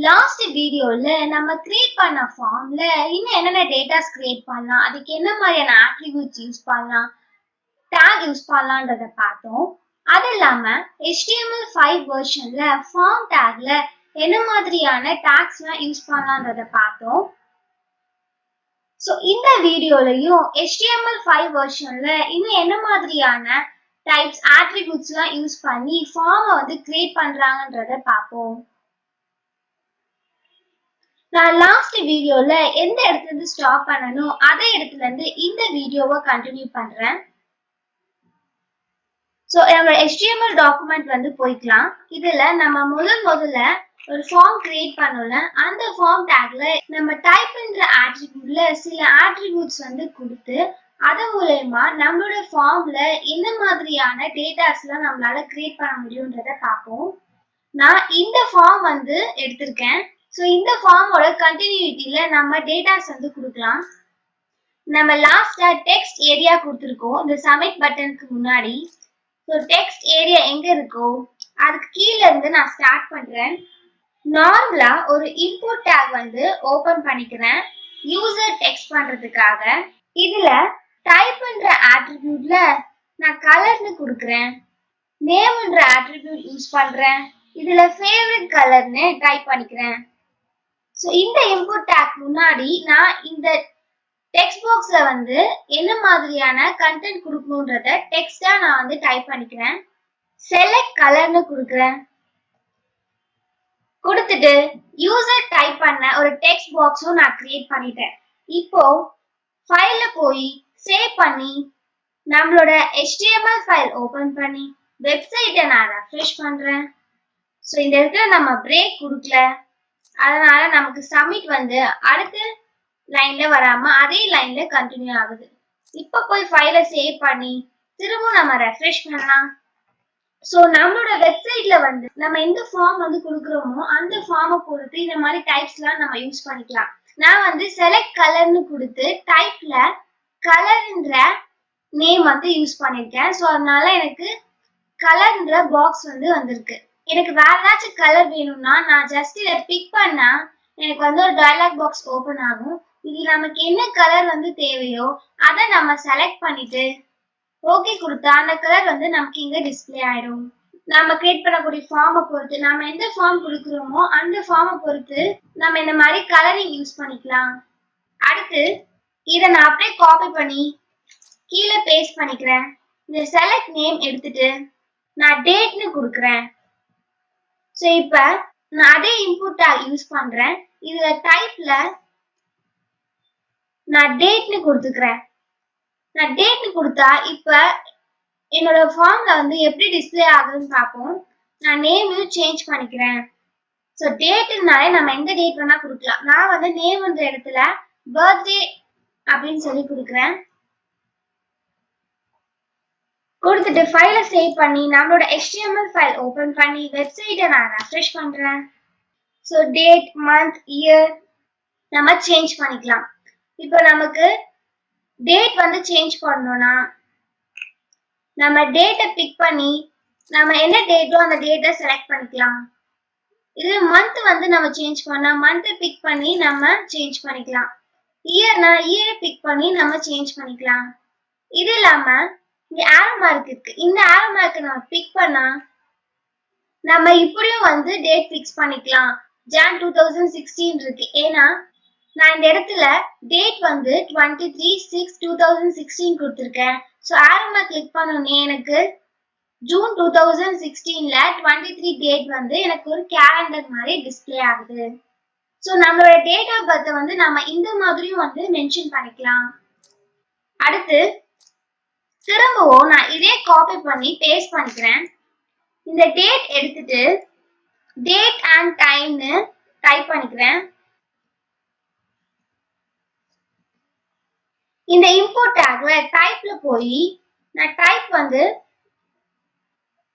Last வீடியோல நம்ம create பண்ண ஃபார்ம்ல இன்னும் என்னென்ன டேட்டாஸ் கிரியேட் பண்ணலாம், அதுக்கு என்ன மாதிரியான ஆட்ரிபியூட்ஸ் யூஸ் பண்ணலாம், டேக் யூஸ் பண்ணலாம்ன்றத பார்த்தோம். அது இல்லாம HTML5 வெர்ஷன்ல ஃபார்ம் டேக்ல என்ன மாதிரியான டேக்ஸ்லாம் யூஸ் பண்ணலாம்ன்றத பார்த்தோம். ஸோ இந்த வீடியோலையும் HTML5 வெர்ஷன்ல இன்னும் என்ன மாதிரியான டைப்ஸ் ஆட்ரிபியூட்ஸ்லாம் யூஸ் பண்ணி ஃபார்மை வந்து கிரியேட் பண்றாங்கன்றத பார்ப்போம். நான் லாஸ்ட் வீடியோல எந்த இடத்துல இருந்து ஸ்டாப் பண்ணணும் அதே இடத்துல இருந்து இந்த வீடியோவை கண்டினியூ பண்றேன். ஸோ என்னோட HTML டாக்குமெண்ட் வந்து போய்க்கலாம். இதுல நம்ம முதல்ல ஒரு ஃபார்ம் கிரியேட் பண்ணோம்ல, அந்த ஃபார்ம் டேக்ல நம்ம டைப் பண்ற ஆட்ரிபியூட்ல சில ஆட்ரிபியூட்ஸ் வந்து கொடுத்து அது மூலமா நம்மளோட ஃபார்ம்ல என்ன மாதிரியான டேட்டாஸ்லாம் நம்மளால கிரியேட் பண்ண முடியும்ன்றத பார்ப்போம். நான் இந்த ஃபார்ம் வந்து எடுத்திருக்கேன். ஸோ இந்த ஃபார்மோட கண்டினியூட்டில நம்ம டேட்டாஸ் வந்து கொடுக்கலாம். நம்ம லாஸ்டா டெக்ஸ்ட் ஏரியா கொடுத்துருக்கோம் இந்த சப்மிட் பட்டனுக்கு முன்னாடி. ஸோ டெக்ஸ்ட் ஏரியா எங்க இருக்கோ அதுக்கு கீழே இருந்து நான் ஸ்டார்ட் பண்றேன். நார்மலா ஒரு இன்புட் டேக் வந்து ஓபன் பண்ணிக்கிறேன் யூசர் டெக்ஸ்ட் பண்றதுக்காக. இதுல டைப் பண்ற ஆட்ரிபியூட்ல நான் கலர்னு கொடுக்குறேன், நேம்ன்ற ஆட்ரிபியூட் யூஸ் பண்றேன். இதுல ஃபேவரட் கலர்னு டைப் பண்ணிக்கிறேன். ஸோ இந்த இன்புட் டேக் முன்னாடி நான் இந்த டெக்ஸ்ட் பாக்ஸ்ல வந்து என்ன மாதிரியான கண்டென்ட் கொடுக்கணும்ன்றத டெக்ஸ்டா நான் வந்து டைப் பண்ணிக்கிறேன். செலக்ட் கலர்னு கொடுக்குறேன். கொடுத்துட்டு யூசர் டைப் பண்ண ஒரு டெக்ஸ்ட் பாக்ஸும் நான் கிரியேட் பண்ணிட்டேன். இப்போ ஃபைல்ல போய் சேவ் பண்ணி நம்மளோட HTML ஃபைல் ஓபன் பண்ணி வெப்சைட்டை நான் ரெஃப்ரெஷ் பண்றேன். ஸோ இந்த இடத்துல நம்ம பிரேக் கொடுக்கல, அதனால நமக்கு சப்மிட் வந்து அடுத்த லைன்ல வராம அதே லைன்ல கண்டினியூ ஆகுது. இப்ப போய் ஃபைலை சேவ் பண்ணி திரும்ப நம்ம ரெஃப்ரெஷ் பண்ணலாம். ஸோ நம்மளோட வெப்சைட்ல வந்து நம்ம எந்த ஃபார்ம் வந்து கொடுக்குறோமோ அந்த ஃபார்மை பொறுத்து இந்த மாதிரி டைப்ஸ்லாம் நம்ம யூஸ் பண்ணிக்கலாம். நான் வந்து செலக்ட் கலர்னு கொடுத்து டைப்ல கலர்ன்ற நேம் வந்து யூஸ் பண்ணிருக்கேன். ஸோ அதனால எனக்கு கலர்ன்ற பாக்ஸ் வந்து வந்திருக்கு. எனக்கு வேற ஏதாச்சும் கலர் வேணும்னா நான் ஜஸ்ட் இதை பிக் பண்ணா எனக்கு வந்து ஒரு டயலாக் பாக்ஸ் ஓபன் ஆகும். இது நமக்கு என்ன கலர் வந்து தேவையோ அதை நம்ம செலக்ட் பண்ணிட்டு ஓகே கொடுத்தா அந்த கலர் வந்து நமக்கு இங்க டிஸ்பிளே ஆயிடும். நம்ம கிரியேட் பண்ணக்கூடிய ஃபார்மை பொறுத்து நம்ம எந்த ஃபார்ம் கொடுக்குறோமோ அந்த ஃபார்மை பொறுத்து நம்ம இந்த மாதிரி கலரிங் யூஸ் பண்ணிக்கலாம். அடுத்து இதை நான் அப்படியே காப்பி பண்ணி கீழே பேஸ்ட் பண்ணிக்கிறேன். இந்த செலக்ட் நேம் எடுத்துட்டு நான் டேட்னு கொடுக்குறேன். ஸோ இப்ப நான் அதே இன்புட் டேக் யூஸ் பண்றேன். இதுல டைப்ல நான் டேட்னு கொடுத்துக்கிறேன். நான் டேட்னு கொடுத்தா இப்ப என்னோட ஃபார்ம்ல வந்து எப்படி டிஸ்பிளே ஆகுதுன்னு பார்ப்போம். நான் நேமையும் சேஞ்ச் பண்ணிக்கிறேன். ஸோ டேட்னாலே நம்ம எந்த டேட் வேணா கொடுக்கலாம். நான் வந்து நேம்ன்ற இடத்துல பர்த்டே அப்படின்னு சொல்லி கொடுக்குறேன். கொடுத்துட்டு ஃபைலை சேவ் பண்ணி நம்மளோட HTML ஃபைல் ஓபன் பண்ணி வெப்சைட்டை நான் ரெஃப்ரெஷ் பண்றேன். ஸோ டேட், மந்த், இயர் நம்ம சேஞ்ச் பண்ணிக்கலாம். இப்போ நமக்கு டேட் வந்து சேஞ்ச் பண்ணணும்னா நம்ம டேட்டை பிக் பண்ணி நம்ம என்ன டேட்டோ அந்த டேட்டை செலக்ட் பண்ணிக்கலாம். இது மந்த் வந்து நம்ம சேஞ்ச் பண்ணா மந்த்தை பிக் பண்ணி நம்ம சேஞ்ச் பண்ணிக்கலாம். இயர்னா இயரை பிக் பண்ணி நம்ம சேஞ்ச் பண்ணிக்கலாம். இது இல்லாம இங்க ஆரோ மார்க் இருக்கு. இந்த ஆரோ மார்க்கை நம்ம பிக் பண்ணா நம்ம இப்படியும் வந்து டேட் பிக்ஸ் பண்ணிக்கலாம். Jan 2016 இருக்கு. ஏன்னா நான் இந்த இடத்துல டேட் வந்து 23/6/2016 கொடுத்துருக்கேன். ஸோ ஆரோ மார்க் கிளிக் பண்ணோன்னே எனக்கு ஜூன் 2016ல 23 டேட் வந்து எனக்கு ஒரு கேலண்டர் மாதிரி டிஸ்பிளே ஆகுது. ஸோ நம்மளோட டேட் ஆஃப் பர்த்தை வந்து நம்ம இந்த மாதிரியும் வந்து மென்ஷன் பண்ணிக்கலாம். அடுத்து திரும்பவும் நான் இதே காப்பி பண்ணி பேஸ்ட் பண்ணிக்கிறேன். இந்த டேட் எடுத்துட்டு டேட் அண்ட் டைம்னு டைப் பண்ணிக்கிறேன். இந்த இன்புட் டேக்ல டைப்ல போய் நான் டைப் வந்து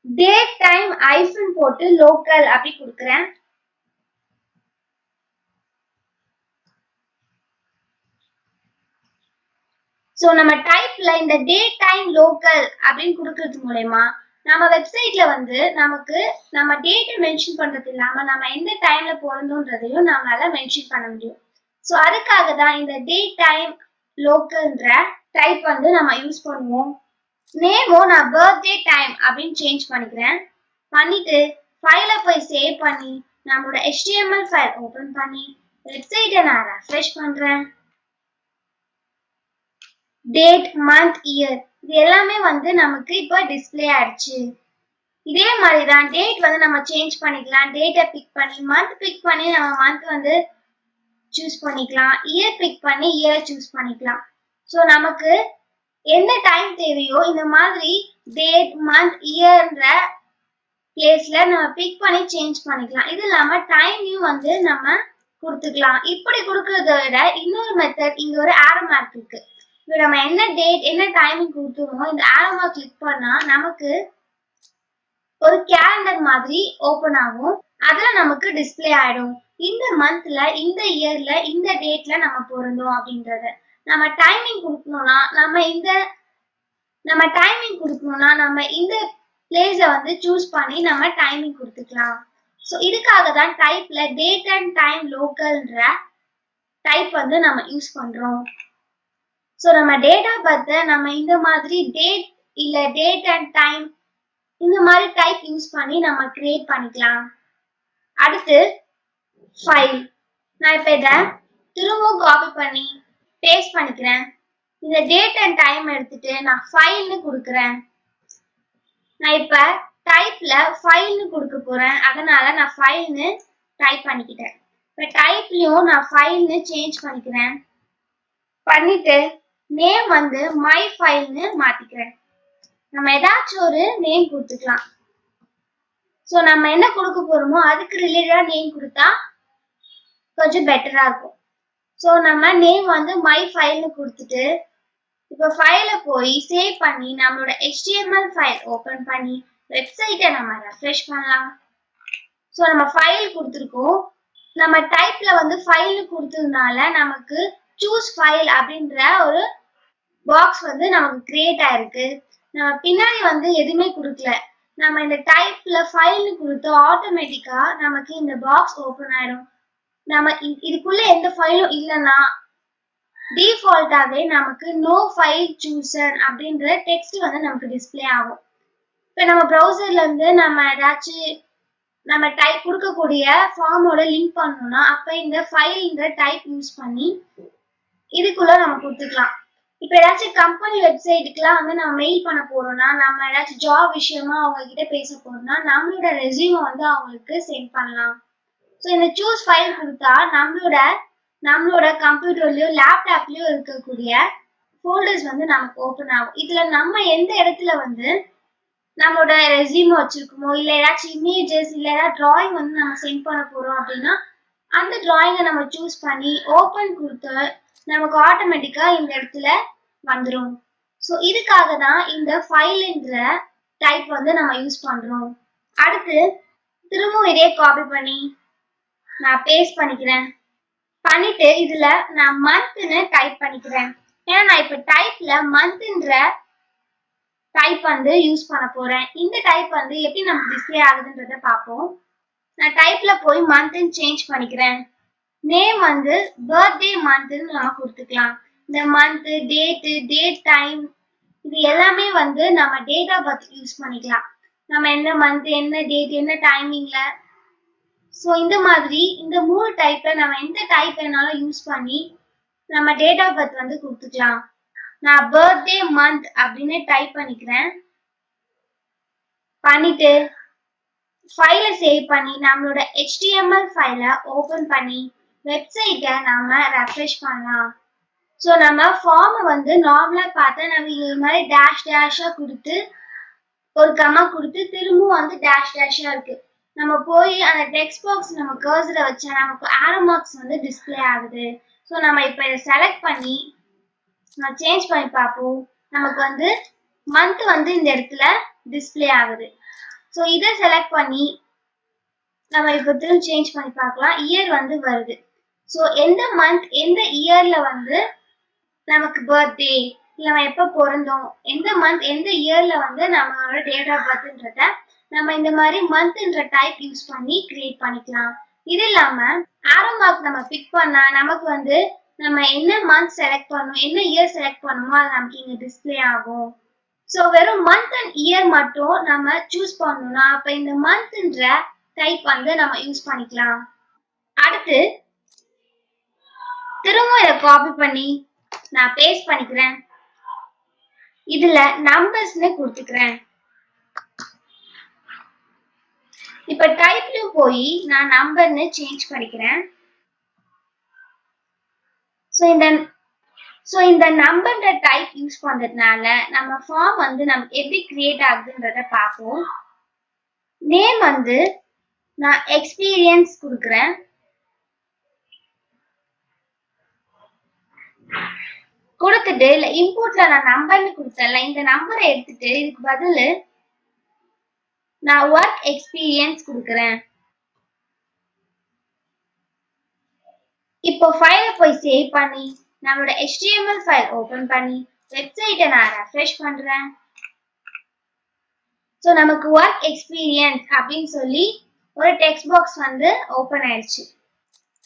டேட் டைம் ஐஃபன் போட்டு லோக்கல் அப்படி கொடுக்குறேன். ஸோ நம்ம டைப்ல இந்த டேட் டைம் லோக்கல் அப்படின்னு கொடுக்கறது மூலமா நம்ம வெப்சைட்ல வந்து நமக்கு நம்ம டேட்டை மென்ஷன் பண்றது இல்லாம நம்ம எந்த டைம்ல பிறந்தோன்றதையும் நம்மளால மென்ஷன் பண்ண முடியும். ஸோ அதுக்காக தான் இந்த டேட் டைம் லோக்கல்ன்ற டைப் வந்து நம்ம யூஸ் பண்ணுவோம். நேமும் நான் பர்த்டே டைம் அப்படின்னு சேஞ்ச் பண்ணிக்கிறேன். பண்ணிட்டு ஃபைலை போய் சேவ் பண்ணி நம்மளோட HTML ஃபைல் ஓபன் பண்ணி வெப்சைட்டை நான் ரெஃப்ரெஷ் பண்றேன். டேட், மந்த், இயர் இது எல்லாமே வந்து நமக்கு இப்போ டிஸ்பிளே ஆயிடுச்சு. இதே மாதிரி தான் டேட் வந்து நம்ம சேஞ்ச் பண்ணிக்கலாம். டேட்டை பிக் பண்ணி மந்த் பிக் பண்ணி நம்ம மந்த் வந்து சூஸ் பண்ணிக்கலாம். இயர் பிக் பண்ணி இயர் சூஸ் பண்ணிக்கலாம். ஸோ நமக்கு என்ன டைம் தேவையோ இந்த மாதிரி டேட், மந்த், இயர்ன்ற பிளேஸ்ல நம்ம பிக் பண்ணி சேஞ்ச் பண்ணிக்கலாம். இது இல்லாம டைமையும் வந்து நம்ம கொடுத்துக்கலாம். இப்படி கொடுக்கறத விட இன்னொரு மெத்தட், இங்க ஒரு ஆரோ மார்க் இருக்கு. இப்போ நம்ம என்ன டேட் என்ன டைமிங் கொடுத்துருமோ இந்த ஆரோ மார்க் கிளிக் பண்ணா நமக்கு ஒரு கேலண்டர் மாதிரி ஓபன் ஆகும். அதுல நமக்கு டிஸ்பிளே ஆயிடும் இந்த மந்த்ல, இந்த இயர்ல, இந்த டேட்ல நம்ம பிறந்தோம் அப்படின்றத. நம்ம டைமிங் கொடுக்கணும்னா நம்ம இந்த பிளேஸ வந்து சூஸ் பண்ணி நம்ம டைமிங் கொடுத்துக்கலாம். ஸோ இதுக்காக தான் டைப்ல டேட் அண்ட் டைம் லோக்கல்ன்ற டைப் வந்து நம்ம யூஸ் பண்றோம். ஸோ நம்ம டேட் ஆஃப் பர்த்தை நம்ம இந்த மாதிரி டேட் இல்ல டேட் அண்ட் டைம் இந்த மாதிரி டைப் யூஸ் பண்ணி நம்ம கிரியேட் பண்ணிக்கலாம். அடுத்து ஃபைல். நான் இப்ப இதை திரும்பவும் காப்பி பண்ணி பேஸ்ட் பண்ணிக்கிறேன். இந்த டேட் அண்ட் டைம் எடுத்துட்டு நான் ஃபைல்னு கொடுக்குறேன். நான் இப்ப டைப்ல ஃபைல்னு கொடுக்க போறேன். அதனால நான் ஃபைல்னு டைப் பண்ணிக்கிட்டேன். இப்ப டைப்லயும் நான் ஃபைல்னு சேஞ்ச் பண்ணிக்கிறேன். பண்ணிட்டு நேம் வந்து மை ஃபைல்னு மாத்திக்கிறேன். நம்ம ஏதாச்சும் ஒரு நேம் கொடுத்துக்கலாம். ஸோ நம்ம என்ன கொடுக்க போறோமோ அதுக்கு ரிலேட்டடா நேம் கொடுத்தா கொஞ்சம் பெட்டரா இருக்கும். ஸோ நம்ம நேம் வந்து மை ஃபைல்னு கொடுத்துட்டு இப்போ ஃபைலை போய் சேவ் பண்ணி நம்மளோட HTML ஃபைல் ஓபன் பண்ணி வெப்சைட்டை நம்ம ரெஃப்ரெஷ் பண்ணலாம். ஸோ நம்ம ஃபைல் கொடுத்துருக்கோம். நம்ம டைப்ல வந்து ஃபைல்னு கொடுத்ததுனால நமக்கு சூஸ் ஃபைல் அப்படின்ற ஒரு பாக்ஸ் வந்து நமக்கு கிரியேட் ஆயிருக்கு. நம்ம பின்னாடி வந்து எதுவுமே கொடுக்கல. நம்ம இந்த டைப்ல ஃபைல்னு கொடுத்து ஆட்டோமேட்டிக்கா நமக்கு இந்த பாக்ஸ் ஓபன் ஆயிடும். நம்ம இதுக்குள்ள எந்த ஃபைலும் இல்லைன்னா டிஃபால்ட்டாவே நமக்கு நோ ஃபைல் சூசர் அப்படின்ற டெக்ஸ்ட் வந்து நமக்கு டிஸ்பிளே ஆகும். இப்போ நம்ம ப்ரௌசர்ல இருந்து நம்ம ஏதாச்சும் நம்ம டைப் கொடுக்கக்கூடிய ஃபார்மோட லிங்க் பண்ணணும்னா அப்ப இந்த ஃபைல்ன்ற டைப் யூஸ் பண்ணி இதுக்குள்ள நம்ம கொடுத்துக்கலாம். இப்போ ஏதாச்சும் கம்பெனி வெப்சைட்டுக்குலாம் வந்து நம்ம மெயில் பண்ண போறோம்னா, நம்ம ஏதாச்சும் ஜாப் விஷயமா அவங்க கிட்ட பேச போறோம்னா நம்மளோட ரெஸ்யூமை வந்து அவங்களுக்கு சென்ட் பண்ணலாம். ஸோ இந்த சூஸ் ஃபைல் கொடுத்தா நம்மளோட கம்ப்யூட்டர்லயோ லேப்டாப்லயோ இருக்கக்கூடிய ஃபோல்டர்ஸ் வந்து நமக்கு ஓப்பன் ஆகும். இதுல நம்ம எந்த இடத்துல வந்து நம்மளோட ரெஸ்யூம் வச்சிருக்கோமோ இல்ல ஏதாச்சும் இமேஜஸ் இல்ல ஏதாவது டிராயிங் வந்து நம்ம சென்ட் பண்ண போறோம் அப்படின்னா அந்த டிராயிங்கை நம்ம சூஸ் பண்ணி ஓப்பன் கொடுத்து நமக்கு ஆட்டோமேட்டிக்கா இந்த இடத்துல வந்துடும். ஸோ இதுக்காக தான் இந்த ஃபைல்ன்ற டைப் வந்து நம்ம யூஸ் பண்றோம். அடுத்து திரும்பவும் இதே காப்பி பண்ணி நான் பேஸ்ட் பண்ணிக்கிறேன். பண்ணிட்டு இதுல நான் மந்த்னு டைப் பண்ணிக்கிறேன். ஏன்னா நான் இப்ப டைப்ல மந்த்ன்ற டைப் வந்து யூஸ் பண்ண போறேன். இந்த டைப் வந்து எப்படி நமக்கு டிஸ்பிளே ஆகுதுன்றத பார்ப்போம். நான் டைப்ல போய் மந்த்னு சேஞ்ச் பண்ணிக்கிறேன். நேம் வந்து பர்த்டே மந்த்னு நம்ம கொடுத்துக்கலாம். இந்த மந்த், டேட் டைம் இது எல்லாமே வந்து நம்ம டேட் ஆஃப் பர்த் யூஸ் பண்ணிக்கலாம். நம்ம என்ன மந்த், என்ன டேட், என்ன டைமிங்ல. ஸோ இந்த மாதிரி இந்த 3 டைப்ல நம்ம எந்த டைப் வேணாலும் யூஸ் பண்ணி நம்ம டேட் ஆஃப் பர்த் வந்து கொடுத்துக்கலாம். நான் பர்த்டே மந்த் அப்படின்னு டைப் பண்ணிக்கிறேன். பண்ணிட்டு ஃபைலை சேவ் பண்ணி நம்மளோட HTML ஃபைலை ஓபன் பண்ணி வெப்சைட்டை நம்ம ரெஃப்ரெஷ் பண்ணலாம். ஸோ நம்ம ஃபார்மை வந்து நார்மலா பார்த்தா நம்ம இது மாதிரி டேஷா கொடுத்து ஒரு கமா கொடுத்து திரும்பவும் வந்து டேஷா இருக்கு. நம்ம போய் அந்த டெக்ஸ்ட் பாக்ஸ் நம்ம கர்சரை வச்சா நமக்கு ஆரோ மார்க்ஸ் வந்து டிஸ்பிளே ஆகுது. ஸோ நம்ம இப்போ இதை செலக்ட் பண்ணி நான் சேஞ்ச் பண்ணி பார்ப்போம். நமக்கு வந்து மந்த் வந்து இந்த இடத்துல டிஸ்பிளே ஆகுது. ஸோ இதை செலக்ட் பண்ணி நம்ம இப்போ திரும்ப சேஞ்ச் பண்ணி பார்க்கலாம். இயர் வந்து வருது. ஸோ எந்த மந்த் எந்த இயர்ல வந்து நமக்கு பர்த்டே இல்ல நம்ம எப்ப பிறந்தோம், எந்த மந்த் எந்த இயர்ல வந்து நம்மளோட டேட் ஆஃப் பர்த்ன்றத நம்ம இந்த மாதிரி மந்த்ன்ற டைப் யூஸ் பண்ணி கிரியேட் பண்ணிக்கலாம். இது இல்லாம ஆரோ மார்க் நம்ம பிக் பண்ணா நமக்கு வந்து நம்ம என்ன மந்த் செலக்ட் பண்ணணும், என்ன இயர் செலக்ட் பண்ணணுமோ அது நமக்கு இங்க டிஸ்பிளே ஆகும். ஸோ வெறும் மந்த் அண்ட் இயர் மட்டும் நம்ம சூஸ் பண்ணணும்னா அப்ப இந்த மந்த்ன்ற டைப் வந்து நம்ம யூஸ் பண்ணிக்கலாம். அடுத்து திரும்ப இதை காப்பி பண்ணி நான் பேஸ்ட் பண்ணிக்கிறேன். இதுல நம்பர்ஸ்னு கொடுத்துக்கிறேன். இப்ப டைப்ல போய் நான் நம்பர்னு சேஞ்ச் பண்ணிக்கிறேன். சோ இந்த நம்பர்ன்ற டைப் யூஸ் பண்றதுனால நம்ம ஃபார்ம் வந்து நமக்கு எப்படி கிரியேட் ஆகுதுன்றத பார்ப்போம். நேம் வந்து நான் எக்ஸ்பீரியன்ஸ் கொடுக்குறேன். கொடுத்துட்டு இல்ல இன்புட்ல நான் நம்பர்னு கொடுத்தேன்ல, இந்த நம்பரை எடுத்துட்டு இதுக்கு பதில் நான் ஒர்க் எக்ஸ்பீரியன்ஸ் கொடுக்குறேன். இப்போ ஃபைலை போய் சேவ் பண்ணி நம்மளோட HTML ஃபைல் ஓபன் பண்ணி வெப்சைட்டை நான் ரெஃப்ரெஷ் பண்றேன். ஸோ நமக்கு ஒர்க் எக்ஸ்பீரியன்ஸ் அப்படின்னு சொல்லி ஒரு டெக்ஸ்ட் பாக்ஸ் வந்து ஓபன் ஆயிடுச்சு.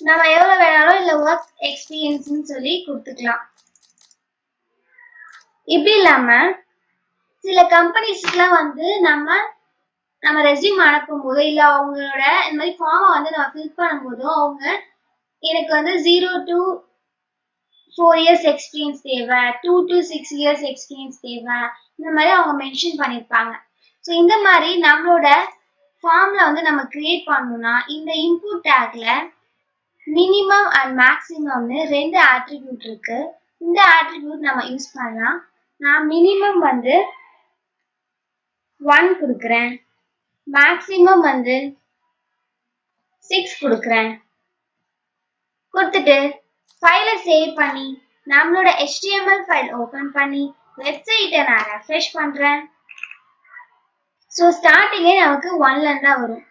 நம்ம எவ்வளவு வேணாலும் இல்ல ஒர்க் எக்ஸ்பீரியன்ஸ்னு சொல்லி கொடுத்துக்கலாம். இப்படி இல்லாம சில கம்பெனிஸ்க்குலாம் வந்து நம்ம ரெஸ்யூம் அனுப்பும் போதோ இல்ல அவங்களோட இந்த மாதிரி ஃபார்மை வந்து நம்ம ஃபில் பண்ணும் போதோ அவங்க எனக்கு வந்து 0 to 4 years எக்ஸ்பீரியன்ஸ் தேவை, 2 to 6 years எக்ஸ்பீரியன்ஸ் தேவை, இந்த மாதிரி அவங்க மென்ஷன் பண்ணியிருப்பாங்க. ஸோ இந்த மாதிரி நம்மளோட ஃபார்ம்ல வந்து நம்ம கிரியேட் பண்ணணும்னா இந்த இன்புட் டேக்ல மினிமம் அண்ட் மேக்ஸிமம்னு 2 ஆட்ரிபியூட் இருக்கு. இந்த ஆட்ரிபியூட் நம்ம யூஸ் பண்ணலாம். நான் மினிமம் வந்து 1 கொடுக்குறேன், மேக்ஸிமம் வந்து 6 கொடுக்குறேன். கொடுத்துட்டு ஃபைலை சேவ் பண்ணி நம்மளோட HTML ஃபைல் ஓபன் பண்ணி வெப்சைட்டை நான் ரெஃப்ரெஷ் பண்றேன். ஸோ ஸ்டார்டிங்கே நமக்கு 1ல இருந்தா வரும்.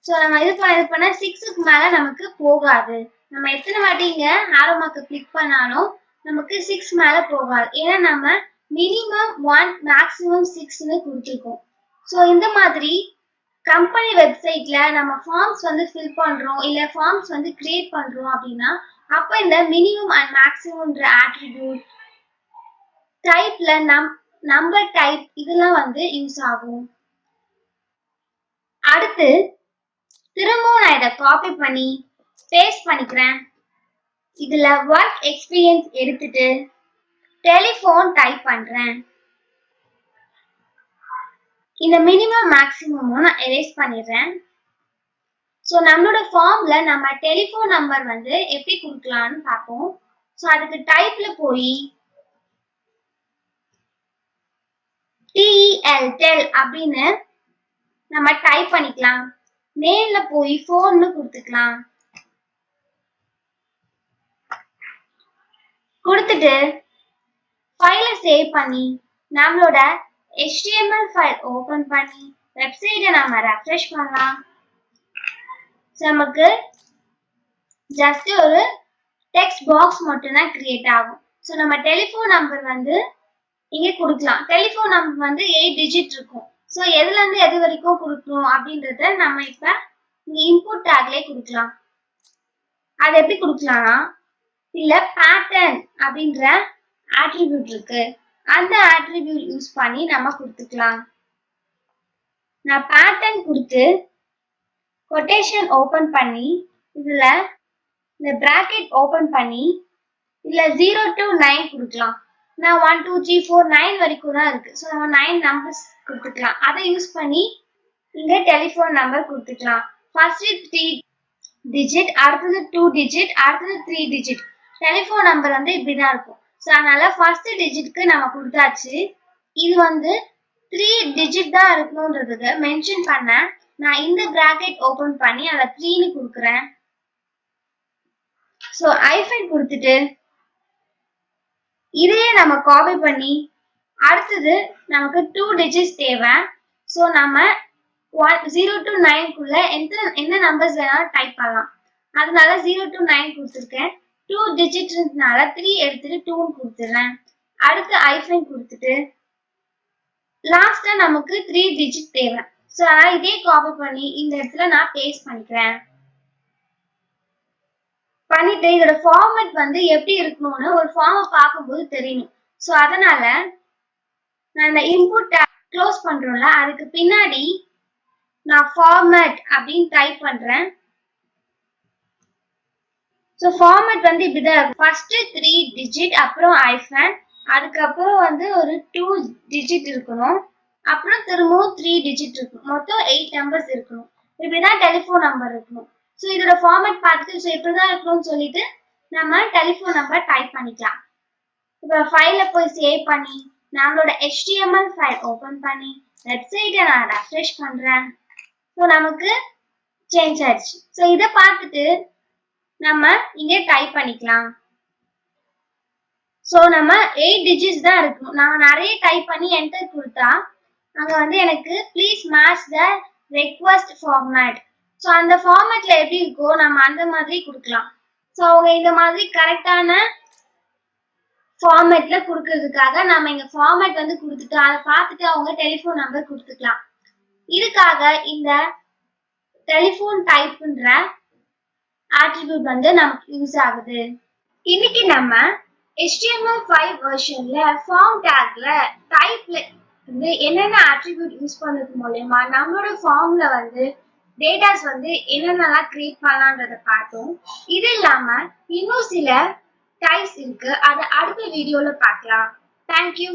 ஸோ நம்ம இது பண்ணா 6க்கு மேல நமக்கு போகாது. நம்ம எத்தனை வாட்டி இங்க ஆரோ மார்க்கை கிளிக் பண்ணாலும் நமக்கு 6 மேல போகாது. ஏன்னா நம்ம மினிமம் 1 மேக்ஸிமம் 6ன்னு கொடுத்துருக்கோம். ஸோ இந்த மாதிரி கம்பெனி வெப்சைட்ல நம்ம ஃபார்ம்ஸ் வந்து ஃபில் பண்றோம் இல்ல ஃபார்ம்ஸ் வந்து கிரியேட் பண்றோம் அப்படின்னா அப்ப இந்த மினிமம் அண்ட் மேக்ஸிமம்ன்ற ஆட்ரிபியூட் டைப்ல நம்பர் டைப் இதெல்லாம் வந்து யூஸ் ஆகும். அடுத்து திரும்பவும் நான் இதை காப்பி பண்ணி பேஸ்ட் பண்ணிக்கிறேன். இதுல ஒர்க் எக்ஸ்பீரியன்ஸ் எடுத்துட்டு டெலிஃபோன் டைப் பண்றேன். இந்த மினிமம் மேக்ஸிமமும் நான் எரேஸ் பண்ணிடுறேன். ஸோ நம்மளோட ஃபார்ம்ல நம்ம டெலிஃபோன் நம்பர் வந்து எப்படி கொடுக்கலாம்னு பார்ப்போம். ஸோ அதுக்கு டைப்ல போய் டெல் அப்படின்னு நம்ம டைப் பண்ணிக்கலாம். நேம்ல போய் போன்னு கொடுத்துக்கலாம். கொடுத்துட்டு ஃபைலை சேவ் பண்ணி நம்மளோட HTML ஃபைல் ஓபன் பண்ணி வெப்சைட்டை நம்ம ரெஃப்ரெஷ் பண்ணலாம். நமக்கு ஜஸ்ட் ஒரு டெக்ஸ்ட் பாக்ஸ் மட்டும் தான் கிரியேட் ஆகும். ஸோ நம்ம டெலிஃபோன் நம்பர் வந்து இங்க கொடுக்கலாம். டெலிஃபோன் நம்பர் வந்து 8 டிஜிட் இருக்கும். ஸோ எதுல இருந்து எது வரைக்கும் கொடுக்கணும் அப்படின்றத நம்ம இப்ப இங்க இன்புட் டேக்லயே கொடுக்கலாம். அது எப்படி கொடுக்கலாம்னா இல்ல பேட்டர்ன் அப்படின்ற ஆட்ரிபியூட் இருக்கு, அந்த ஆட்ரிபியூட் யூஸ் பண்ணி நம்ம கொடுத்துக்கலாம். நான் பேட்டர்ன் கொடுத்து கொட்டேஷன் ஓபன் பண்ணி இதுல இந்த பிராக்கெட் ஓபன் பண்ணி இதுல 0 to 9 கொடுக்கலாம். நான் 1 2 3 4 9 வரைக்கும் தான் இருக்கு. ஸோ நம்ம 9 நம்பர்ஸ் கொடுத்துக்கலாம். அதை யூஸ் பண்ணி இங்க டெலிஃபோன் நம்பர் கொடுத்துக்கலாம். ஃபர்ஸ்ட் 3 டிஜிட், அடுத்தது 2 டிஜிட், அடுத்தது 3 டிஜிட். டெலிஃபோன் நம்பர் வந்து இப்படிதான் இருக்கும். ஸோ அதனால ஃபர்ஸ்ட் டிஜிட்க்கு நம்ம கொடுத்தாச்சு. இது வந்து 3 டிஜிட் தான் இருக்கணும்ன்றதுக்கு மென்ஷன் பண்ண நான் இந்த பிராக்கெட் ஓபன் பண்ணி அதை 3ன்னு கொடுக்குறேன். ஸோ ஐஃபன் கொடுத்துட்டு இதையே நம்ம காப்பி பண்ணி அடுத்தது நமக்கு 2 டிஜிட்ஸ் தேவை. ஸோ நம்ம 0 to 9 என்ன நம்பர்ஸ் வேணாலும் டைப் பண்ணலாம். அதனால 0 to 9 கொடுத்துருக்கேன். 2 டிஜிட்னால 3 எடுத்துட்டு 2 கொடுத்துறேன். அடுத்து ஐஃபன் கொடுத்துட்டு லாஸ்டா நமக்கு 3 டிஜிட் தேவை. ஸோ இதே காப்பி பண்ணி இந்த இடத்துல நான் பேஸ்ட் பண்ணிக்கிறேன். பண்ணிட்டு இதோட ஃபார்மேட் வந்து எப்படி இருக்கணும்னு ஒரு ஃபார்மை பார்க்கும்போது தெரியணும். ஸோ அதனால நான் இந்த இன்புட் க்ளோஸ் பண்றோம்ல, அதுக்கு பின்னாடி நான் ஃபார்மேட் அப்படின்னு டைப் பண்றேன். ஸோ ஃபார்மேட் வந்து இப்படிதான் இருக்கும். ஃபர்ஸ்ட் 3 டிஜிட், அப்புறம் ஐஃபன், அதுக்கப்புறம் வந்து ஒரு 2 டிஜிட் இருக்கணும், அப்புறம் திரும்பவும் 3 டிஜிட் இருக்கணும். மொத்தம் 8 நம்பர்ஸ் இருக்கணும். இப்படிதான் டெலிஃபோன் நம்பர் இருக்கணும். ஸோ இதோட ஃபார்மேட் பார்த்துட்டு ஸோ இப்படிதான் இருக்கணும்னு சொல்லிட்டு நம்ம டெலிஃபோன் நம்பர் டைப் பண்ணிக்கலாம். இப்போ ஃபைல போய் சேவ் பண்ணி நம்மளோட HTML ஃபைல் ஓபன் பண்ணி வெப்சைட்டை நான் ரெஃப்ரெஷ் பண்றேன். ஸோ நமக்கு சேஞ்ச் ஆயிடுச்சு. ஸோ இதை பார்த்துட்டு நம்ம இங்கே டைப் பண்ணிக்கலாம். ஸோ நம்ம 8 டிஜிட்ஸ் தான் இருக்கணும். நான் நிறைய டைப் பண்ணி என்டர் கொடுத்தா அங்க வந்து எனக்கு please match the request format. So அந்த ஃபார்மேட்ல எப்படி இருக்கோ நம்ம அந்த மாதிரி கொடுக்கலாம். ஸோ அவங்க இந்த மாதிரி கரெக்டான ஃபார்மேட்ல கொடுக்கறதுக்காக நம்ம இங்க ஃபார்மேட் வந்து கொடுத்துட்டு அதை பார்த்துட்டு அவங்க டெலிஃபோன் நம்பர் கொடுத்துக்கலாம். இதுக்காக இந்த டெலிஃபோன் டைப்ன்ற ஆட்ரிபியூட் வந்து நமக்கு யூஸ் ஆகுது. இன்னைக்கு நம்ம HTML5 வெர்ஷன்ல ஃபார்ம் டேக்ல டைப்ல வந்து என்னென்ன ஆட்ரிபியூட் யூஸ் பண்றது மூலமா நம்மளோட ஃபார்ம்ல வந்து டேட்டாஸ் வந்து என்னென்னலாம் கிரியேட் பண்ணலாம்ன்றத பார்த்தோம். இது இல்லாம இன்னும் சில டைப்ஸ் இருக்கு, அதை அடுத்த வீடியோல பார்க்கலாம். தேங்க்யூ.